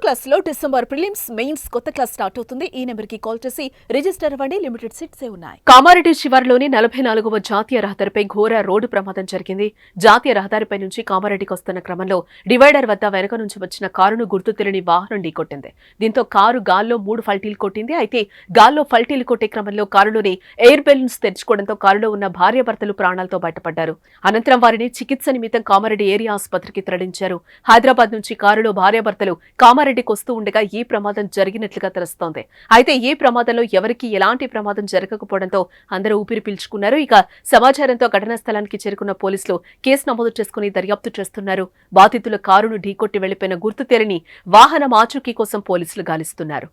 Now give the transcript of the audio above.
Class లో December prelims mains కొత్త class start అవుతుంది. ఈ నెంబర్ కి కాల్ చేసి రిజిస్టర్ అవ్వండి. లిమిటెడ్ సీట్సే ఉన్నాయి. కామారెడ్డి శివారులోని 44వ జాతీయ రహదారిపై ఘోర రోడ్డు ప్రమాదం జరిగింది. జాతీయ రహదారిపై నుంచి కామారెడ్డికి వస్తున్న క్రమంలో డివైడర్ వద్ద వెనక నుంచి వచ్చిన కారును గుర్తు తెలియని వాహనం ఢీకొట్టింది. దీంతో కారు గాల్లో 3 ఫల్టీలు కొట్టింది. అయితే గాల్లో ఫల్టీలు కొట్టే క్రమంలో కారులోని ఎయిర్ బెలూన్స్ తెరుచుకోవడంతో కారులో ఉన్న భార్యాభర్తలు ప్రాణాలతో బయటపడ్డారు. అనంతరం వారిని చికిత్స నిమిత్తం కామారెడ్డి ఏరియా ఆసుపత్రికి తరలించారు. హైదరాబాద్ నుంచి కారులో భార్యాభర్తలు కామారెడ్డికి వస్తూ ఉండగా ఈ ప్రమాదం జరిగినట్లుగా తెలుస్తోంది. అయితే ఈ ప్రమాదంలో ఎవరికీ ఎలాంటి ప్రమాదం జరగకపోవడంతో అందరూ ఊపిరి పీల్చుకున్నారు. ఇక సమాచారంతో ఘటనా స్థలానికి చేరుకున్న పోలీసులు కేసు నమోదు చేసుకుని దర్యాప్తు చేస్తున్నారు. బాధితుల కారును ఢీకొట్టి వెళ్లిపోయిన గుర్తు తెలియని వాహనం ఆచూకీ కోసం పోలీసులు గాలిస్తున్నారు.